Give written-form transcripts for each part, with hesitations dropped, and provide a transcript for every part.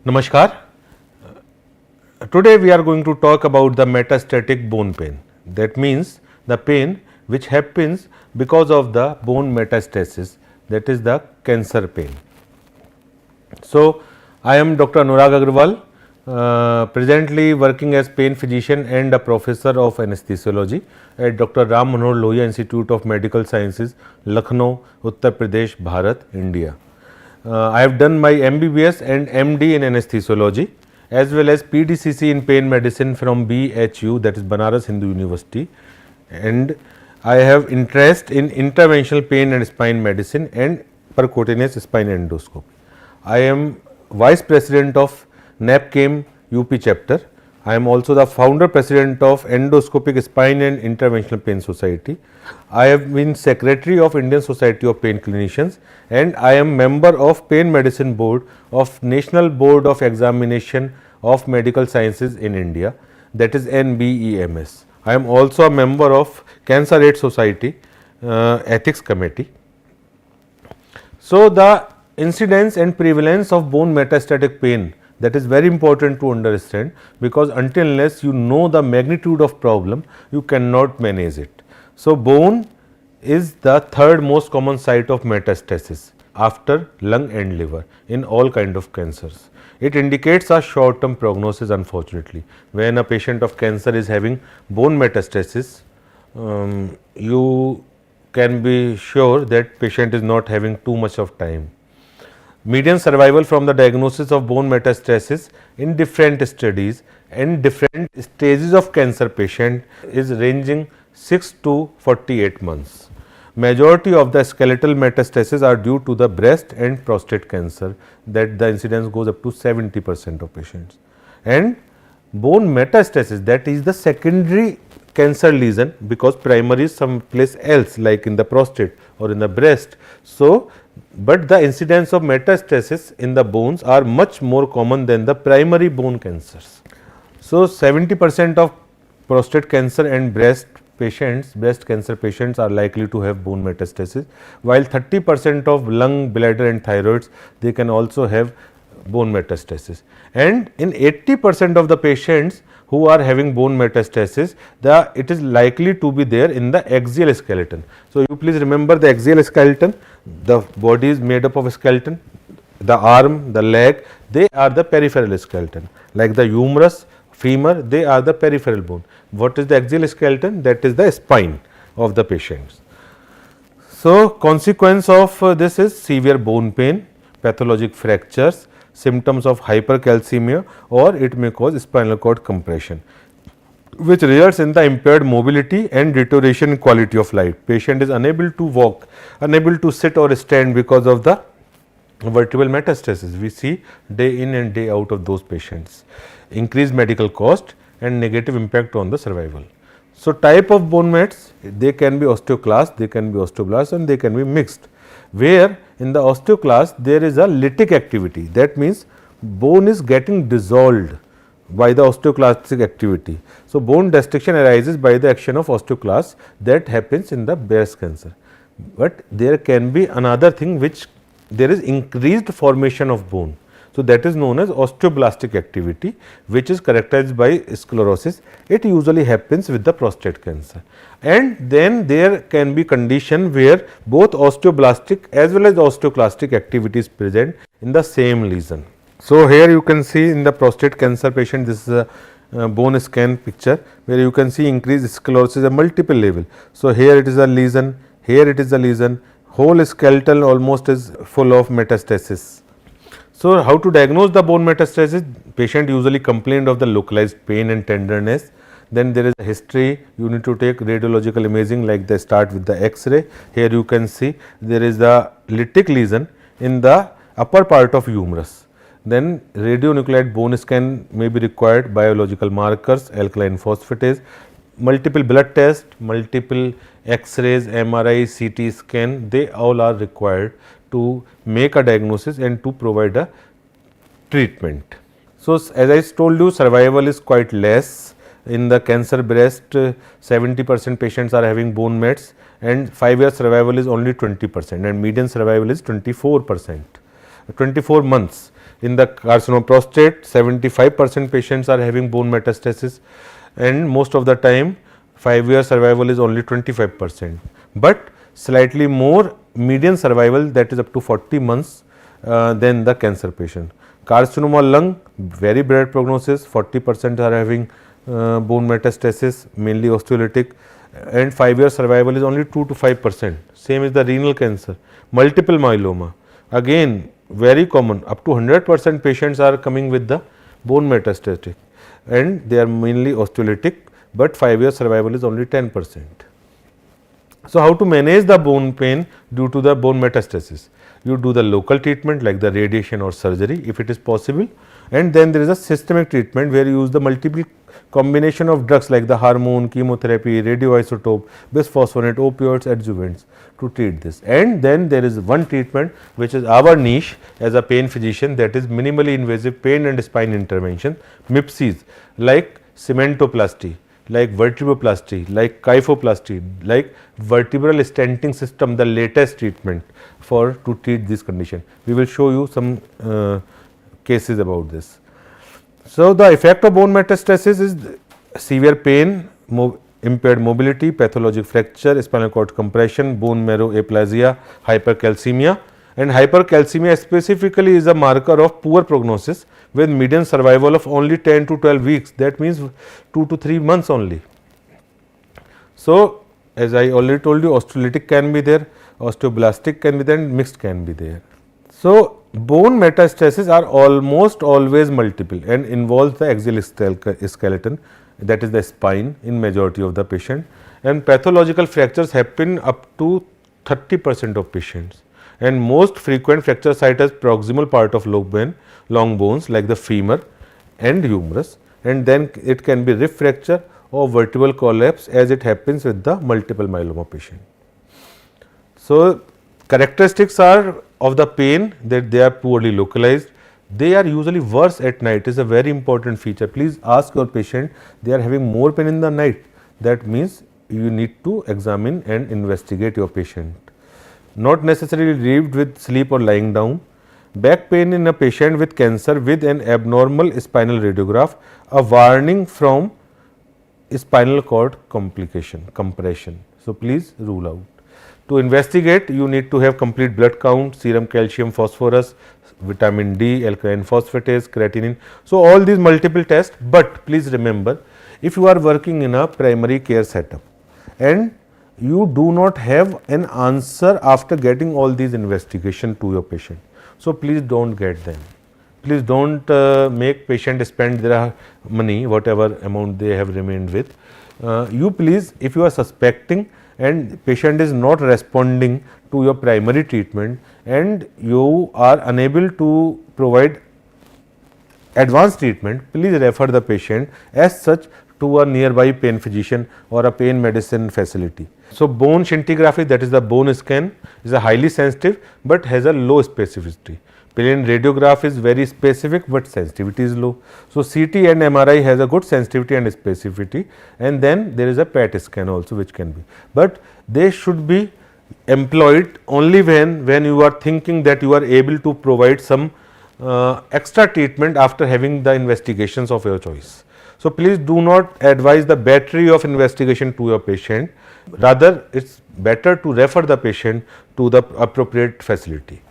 Namaskar. Today we are going to talk about the metastatic bone pain. That means the pain which happens because of the bone metastasis, that is the cancer pain. So, I am Dr. Anurag Agarwal, presently working as pain physician and a professor of anesthesiology at Dr. Ram Manohar Lohia Institute of Medical Sciences, Lucknow, Uttar Pradesh, Bharat, India. I have done my MBBS and MD in anesthesiology as well as PDCC in pain medicine from BHU, that is Banaras Hindu University, and I have interest in interventional pain and spine medicine and percutaneous spine endoscopy. I am Vice President of NAPCAM UP chapter. I am also the founder president of Endoscopic Spine and Interventional Pain Society. I have been secretary of Indian Society of Pain Clinicians and I am member of Pain Medicine Board of National Board of Examination of Medical Sciences in India, that is NBEMS. I am also a member of Cancer Aid Society Ethics Committee. So, the incidence and prevalence of bone metastatic pain, that is very important to understand, because until unless you know the magnitude of problem, you cannot manage it. So, bone is the third most common site of metastasis after lung and liver in all kind of cancers. It indicates a short term prognosis, unfortunately. When a patient of cancer is having bone metastasis, you can be sure that patient is not having too much of time. Median survival from the diagnosis of bone metastasis in different studies and different stages of cancer patient is ranging 6 to 48 months. Majority of the skeletal metastases are due to the breast and prostate cancer, that the incidence goes up to 70% of patients. And bone metastasis, that is the secondary cancer lesion, because primary is someplace else like in the prostate or in the breast. So, but the incidence of metastasis in the bones are much more common than the primary bone cancers. So, 70% of prostate cancer and breast cancer patients are likely to have bone metastasis, while 30% of lung, bladder and thyroids, they can also have bone metastasis. And in 80% of the patients who are having bone metastasis, it is likely to be there in the axial skeleton. So, you please remember the axial skeleton, the body is made up of a skeleton, the arm, the leg, they are the peripheral skeleton, like the humerus, femur, they are the peripheral bone. What is the axial skeleton? That is the spine of the patients. So, consequence of this is severe bone pain, pathologic fractures, symptoms of hypercalcemia, or it may cause spinal cord compression, which results in the impaired mobility and deterioration in quality of life. Patient is unable to walk, unable to sit or stand because of the vertebral metastasis. We see day in and day out of those patients. Increased medical cost and negative impact on the survival. So, type of bone mets, they can be osteoclast, they can be osteoblast and they can be mixed, where in the osteoclast there is a lytic activity, that means bone is getting dissolved by the osteoclastic activity. So, bone destruction arises by the action of osteoclasts, that happens in the breast cancer. But there can be another thing, which there is increased formation of bone. So, that is known as osteoblastic activity, which is characterized by sclerosis. It usually happens with the prostate cancer. And then there can be condition where both osteoblastic as well as osteoclastic activity is present in the same lesion. So, here you can see in the prostate cancer patient, this is a bone scan picture where you can see increased sclerosis at multiple level. So, here it is a lesion, here it is a lesion, whole skeletal almost is full of metastasis. So, how to diagnose the bone metastasis? Patient usually complained of the localized pain and tenderness. Then there is a history, you need to take radiological imaging, like they start with the X-ray. Here you can see there is the lytic lesion in the upper part of humerus. Then radionuclide bone scan may be required, biological markers, alkaline phosphatase, multiple blood tests, multiple X-rays, MRI, CT scan, they all are required to make a diagnosis and to provide a treatment. So, as I told you, survival is quite less. In the cancer breast, 70% patients are having bone mets and 5-year survival is only 20% and median survival is 24%, 24 months. In the carcinoma prostate, 75% patients are having bone metastasis, and most of the time 5-year survival is only 25%, but slightly more median survival, that is up to 40 months than the cancer patient. Carcinoma lung, very bad prognosis, 40% are having bone metastasis, mainly osteolytic, and 5-year survival is only 2 to 5%. Same is the renal cancer. Multiple myeloma, again very common, up to 100% patients are coming with the bone metastatic, and they are mainly osteolytic, but 5-year survival is only 10%. So, how to manage the bone pain due to the bone metastasis? You do the local treatment like the radiation or surgery if it is possible, and then there is a systemic treatment where you use the multiple combination of drugs like the hormone, chemotherapy, radioisotope, bisphosphonate, opioids, adjuvants to treat this. And then there is one treatment which is our niche as a pain physician, that is minimally invasive pain and spine intervention, MIPSIs, like cementoplasty, like vertebroplasty, like kyphoplasty, like vertebral stenting system, the latest treatment for to treat this condition. We will show you some cases about this. So, the effect of bone metastasis is severe pain, impaired mobility, pathologic fracture, spinal cord compression, bone marrow aplasia, hypercalcemia, and hypercalcemia specifically is a marker of poor prognosis with median survival of only 10 to 12 weeks, that means 2 to 3 months only. So, as I already told you, osteolytic can be there, osteoblastic can be there, and mixed can be there. So, bone metastases are almost always multiple and involves the axial skeleton, that is the spine in majority of the patient, and pathological fractures happen up to 30% of patients, and most frequent fracture site is proximal part of long bones like the femur and humerus, and then it can be rib fracture or vertebral collapse as it happens with the multiple myeloma patient. So, characteristics are of the pain that they are poorly localized, they are usually worse at night, is a very important feature. Please ask your patient, they are having more pain in the night, that means you need to examine and investigate your patient. Not necessarily relieved with sleep or lying down. Back pain in a patient with cancer with an abnormal spinal radiograph, a warning from spinal cord compression. So, please rule out. To investigate, you need to have complete blood count, serum calcium, phosphorus, vitamin D, alkaline phosphatase, creatinine. So, all these multiple tests, but please remember, if you are working in a primary care setup and you do not have an answer after getting all these investigation to your patient, so please do not get them. Please do not make patient spend their money, whatever amount they have remained with. You please, if you are suspecting and patient is not responding to your primary treatment and you are unable to provide advanced treatment, please refer the patient as such to a nearby pain physician or a pain medicine facility. So, bone scintigraphy, that is the bone scan, is a highly sensitive but has a low specificity. Plain radiograph is very specific but sensitivity is low. So, CT and MRI has a good sensitivity and specificity, and then there is a PET scan also which can be, but they should be employed only when you are thinking that you are able to provide some extra treatment after having the investigations of your choice. So, please do not advise the battery of investigation to your patient, rather it is better to refer the patient to the appropriate facility.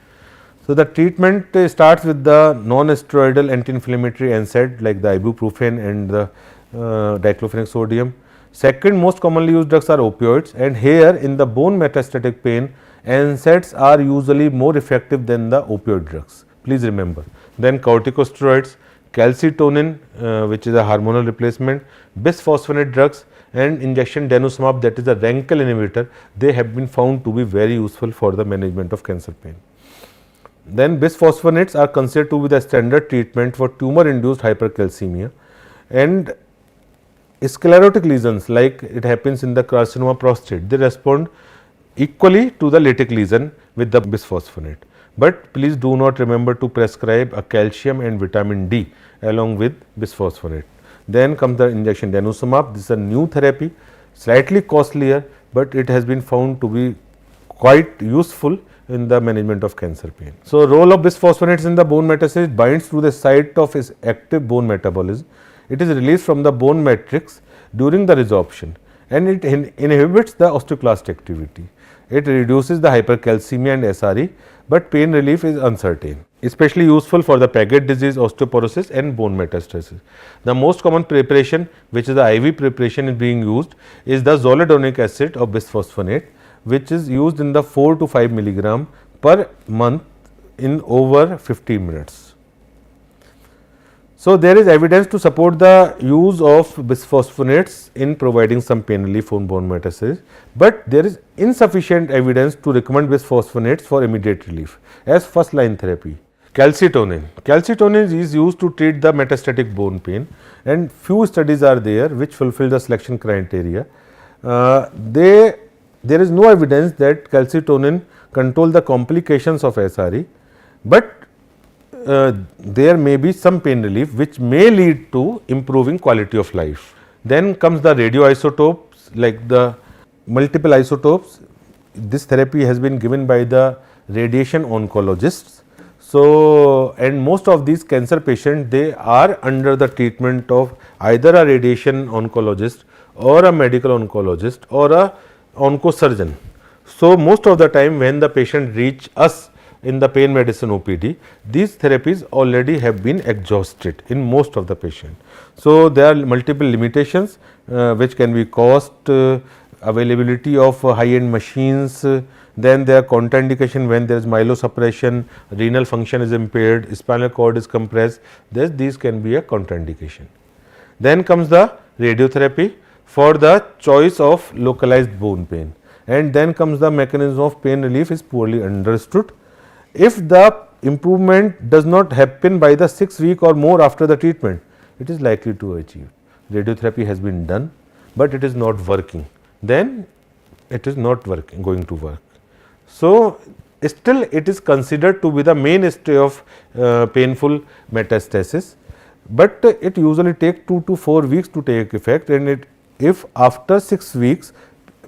So, the treatment starts with the non-steroidal anti-inflammatory NSAID like the ibuprofen and the diclofenac sodium. Second most commonly used drugs are opioids, and here in the bone metastatic pain, NSAIDs are usually more effective than the opioid drugs. Please remember. Then corticosteroids, calcitonin which is a hormonal replacement, bisphosphonate drugs and injection denosumab, that is a rankle inhibitor, they have been found to be very useful for the management of cancer pain. Then bisphosphonates are considered to be the standard treatment for tumor induced hypercalcemia, and sclerotic lesions like it happens in the carcinoma prostate, they respond equally to the lytic lesion with the bisphosphonate. But please do not remember to prescribe a calcium and vitamin D along with bisphosphonate. Then comes the injection denosumab, this is a new therapy, slightly costlier, but it has been found to be quite useful in the management of cancer pain. So, role of bisphosphonates in the bone metastasis: binds to the site of its active bone metabolism. It is released from the bone matrix during the resorption, and it inhibits the osteoclast activity. It reduces the hypercalcemia and SRE, but pain relief is uncertain. Especially useful for the Paget disease, osteoporosis and bone metastasis. The most common preparation, which is the IV preparation, is being used is the zoledronic acid of bisphosphonate, which is used in the 4 to 5 milligram per month in over 15 minutes. So, there is evidence to support the use of bisphosphonates in providing some pain relief on bone metastasis, but there is insufficient evidence to recommend bisphosphonates for immediate relief as first line therapy. Calcitonin. Calcitonin is used to treat the metastatic bone pain, and few studies are there which fulfill the selection criteria. There is no evidence that calcitonin control the complications of SRE, but there may be some pain relief which may lead to improving quality of life. Then comes the radioisotopes, like the multiple isotopes. This therapy has been given by the radiation oncologists. So, and most of these cancer patients, they are under the treatment of either a radiation oncologist or a medical oncologist or a oncosurgeon. So, most of the time when the patient reach us in the pain medicine OPD, these therapies already have been exhausted in most of the patients. So, there are multiple limitations which can be cost, availability of high-end machines, then there are contraindication when there is myelosuppression, renal function is impaired, spinal cord is compressed, these can be a contraindication. Then comes the radiotherapy for the choice of localized bone pain, and then comes the mechanism of pain relief is poorly understood. If the improvement does not happen by the 6 week or more after the treatment, it is likely to achieve. Radiotherapy has been done, but it is not working, then it is not going to work. So, still it is considered to be the mainstay of painful metastasis, but it usually takes 2 to 4 weeks to take effect, and if after 6 weeks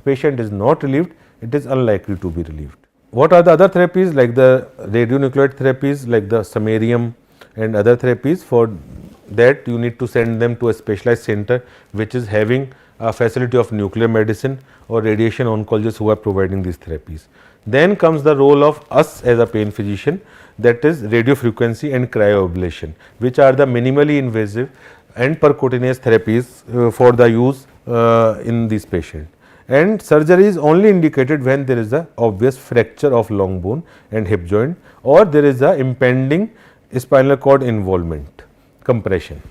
patient is not relieved, it is unlikely to be relieved. What are the other therapies, like the radionuclide therapies like the samarium and other therapies? For that you need to send them to a specialized center which is having a facility of nuclear medicine or radiation oncologists who are providing these therapies. Then comes the role of us as a pain physician, that is radiofrequency and cryoablation, which are the minimally invasive and percutaneous therapies for the use in these patients. And surgery is only indicated when there is a obvious fracture of long bone and hip joint, or there is a impending spinal cord involvement, compression.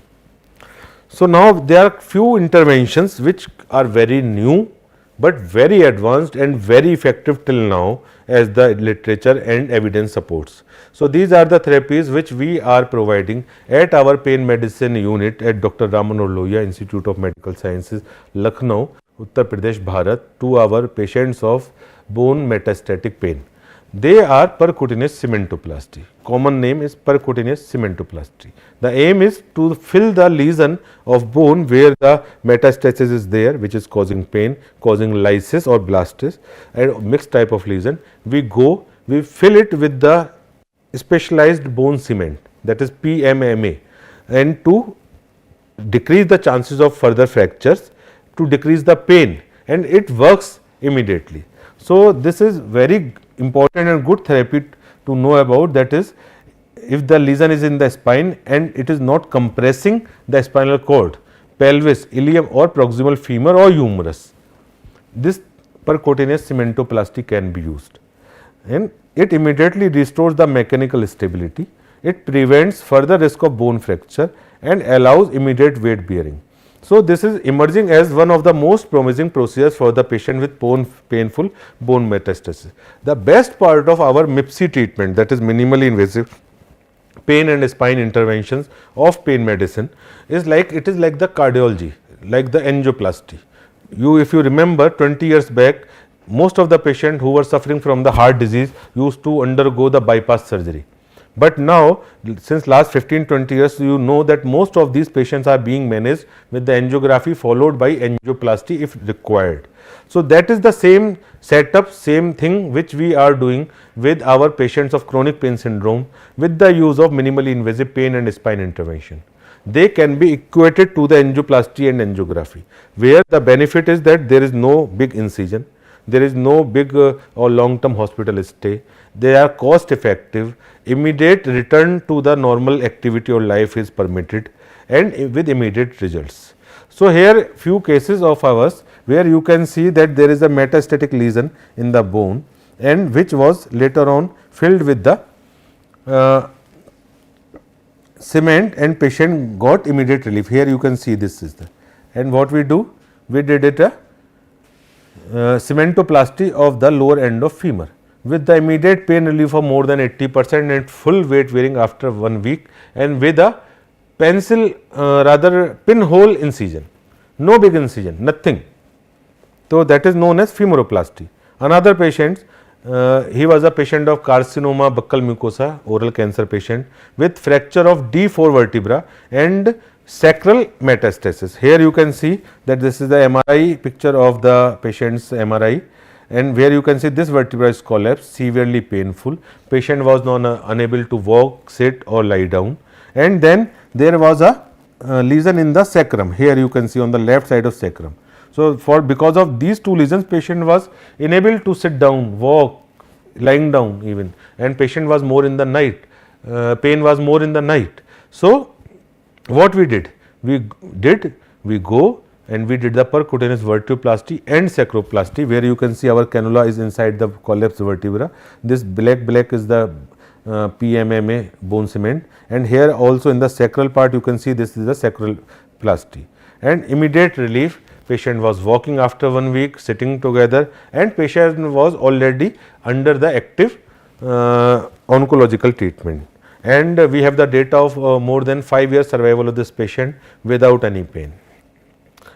So, now there are few interventions which are very new, but very advanced and very effective till now as the literature and evidence supports. So, these are the therapies which we are providing at our pain medicine unit at Dr. Ram Manohar Lohia Institute of Medical Sciences, Lucknow, Uttar Pradesh, Bharat, to our patients of bone metastatic pain. They are percutaneous cementoplasty. Common name is percutaneous cementoplasty. The aim is to fill the lesion of bone where the metastasis is there, which is causing pain, causing lysis or blastis, and mixed type of lesion. We fill it with the specialized bone cement, that is PMMA, and to decrease the chances of further fractures, to decrease the pain, and it works immediately. So, this is very important and good therapy to know about, that is, if the lesion is in the spine and it is not compressing the spinal cord, pelvis, ilium or proximal femur or humerus, this percutaneous cementoplasty can be used, and it immediately restores the mechanical stability. It prevents further risk of bone fracture and allows immediate weight bearing. So, this is emerging as one of the most promising procedures for the patient with painful bone metastasis. The best part of our MIPSI treatment, that is minimally invasive pain and spine interventions of pain medicine, is like, it is like the cardiology, like the angioplasty. If you remember 20 years back, most of the patients who were suffering from the heart disease used to undergo the bypass surgery, But now since last 15-20 years, you know that most of these patients are being managed with the angiography followed by angioplasty if required. So that is the same setup, same thing which we are doing with our patients of chronic pain syndrome with the use of minimally invasive pain and spine intervention. They can be equated to the angioplasty and angiography, where the benefit is that there is no big incision, there is no big or long term hospital stay, they are cost effective, immediate return to the normal activity or life is permitted, and with immediate results. So here few cases of ours where you can see that there is a metastatic lesion in the bone and which was later on filled with the cement, and patient got immediate relief. Here you can see this is the, and what we do, we did it a cementoplasty of the lower end of femur with the immediate pain relief of more than 80% and full weight bearing after 1 week, and with a pencil rather pinhole incision, no big incision, nothing. So that is known as femoroplasty. Another patient, he was a patient of carcinoma buccal mucosa, oral cancer patient with fracture of D4 vertebra and sacral metastasis. Here you can see that this is the MRI picture of the patient's MRI, and where you can see this vertebra is collapsed, severely painful. Patient was unable to walk, sit or lie down, and then there was a lesion in the sacrum. Here you can see on the left side of sacrum. So because of these two lesions, patient was unable to sit down, walk, lying down even, and patient was more in the night, pain was more in the night. So what we did? We go and we did the percutaneous vertebroplasty and sacroplasty, where you can see our cannula is inside the collapsed vertebra. This black is the PMMA bone cement, and here also in the sacral part you can see this is the sacral plasty, and immediate relief. Patient was walking after 1 week, sitting together, and patient was already under the active oncological treatment. And we have the data of more than 5 years survival of this patient without any pain.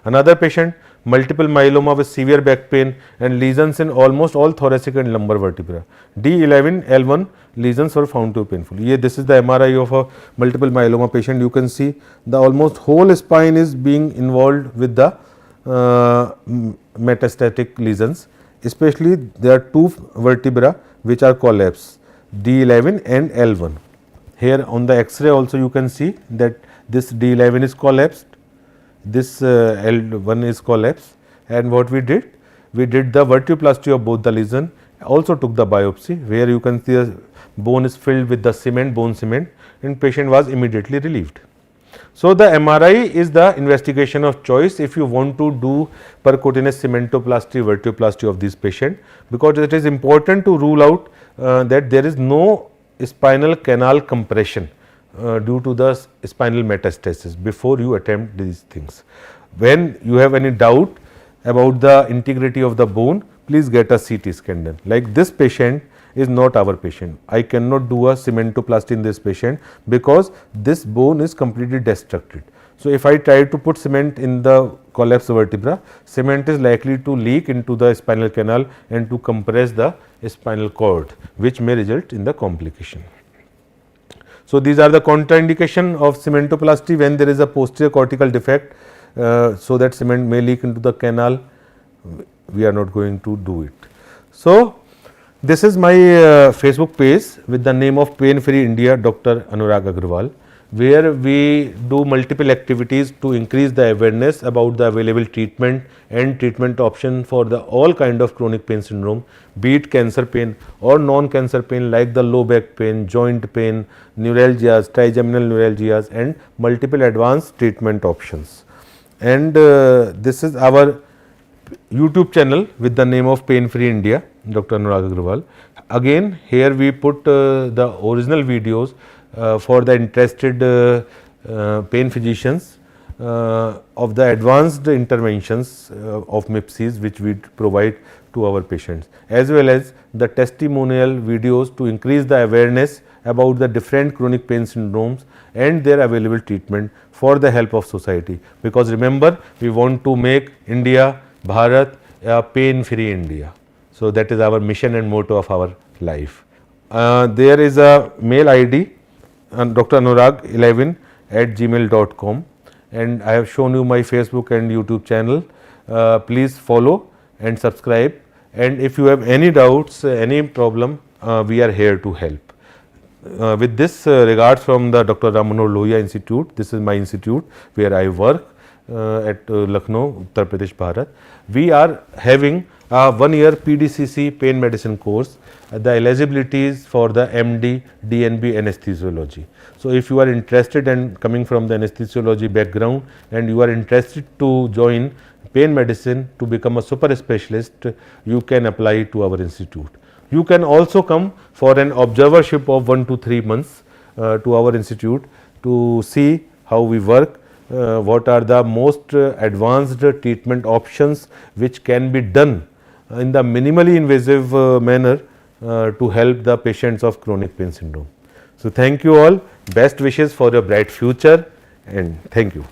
Another patient, multiple myeloma with severe back pain and lesions in almost all thoracic and lumbar vertebra. D11, L1 lesions were found to be painful. This is the MRI of a multiple myeloma patient. You can see the almost whole spine is being involved with the metastatic lesions, especially there are two vertebra which are collapsed, D11 and L1. Here on the X-ray also you can see that this D11 is collapsed, this L1 is collapsed, and what we did the vertebroplasty of both the lesion, also took the biopsy, where you can see the bone is filled with the cement, bone cement, and patient was immediately relieved. So the MRI is the investigation of choice if you want to do percutaneous cementoplasty, vertebroplasty of this patient, because it is important to rule out that there is no spinal canal compression due to the spinal metastasis before you attempt these things. When you have any doubt about the integrity of the bone, please get a CT scan done. Like this patient is not our patient. I cannot do a cementoplasty in this patient because this bone is completely destructed. So if I try to put cement in the collapsed vertebra, cement is likely to leak into the spinal canal and to compress the spinal cord, which may result in the complication. So these are the contraindication of cementoplasty when there is a posterior cortical defect, so that cement may leak into the canal. We are not going to do it. So this is my Facebook page with the name of Pain Free India, Dr. Anurag Agarwal, where we do multiple activities to increase the awareness about the available treatment and treatment option for the all kind of chronic pain syndrome, be it cancer pain or non-cancer pain like the low back pain, joint pain, neuralgias, trigeminal neuralgias, and multiple advanced treatment options. And this is our YouTube channel with the name of Pain Free India, Dr. Anurag Agarwal. Again, here we put the original videos for the interested pain physicians of the advanced interventions of MIPSs which we provide to our patients, as well as the testimonial videos to increase the awareness about the different chronic pain syndromes and their available treatment for the help of society. Because remember, we want to make India, Bharat, a pain-free India. So that is our mission and motto of our life. There is a mail ID dranurag11@gmail.com, and I have shown you my Facebook and YouTube channel. Please follow and subscribe, and if you have any doubts, any problem, we are here to help. With this, regards from the Dr. Ram Manohar Lohia Institute. This is my institute where I work at Lucknow, Uttar Pradesh, Bharat. We are having a 1-year PDCC pain medicine course. The eligibility is for the MD DNB anesthesiology. So, if you are interested and coming from the anesthesiology background and you are interested to join pain medicine to become a super specialist, you can apply to our institute. You can also come for an observership of 1 to 3 months to our institute to see how we work, what are the most advanced treatment options which can be done in the minimally invasive manner to help the patients of chronic pain syndrome. So, thank you all, best wishes for your bright future, and thank you.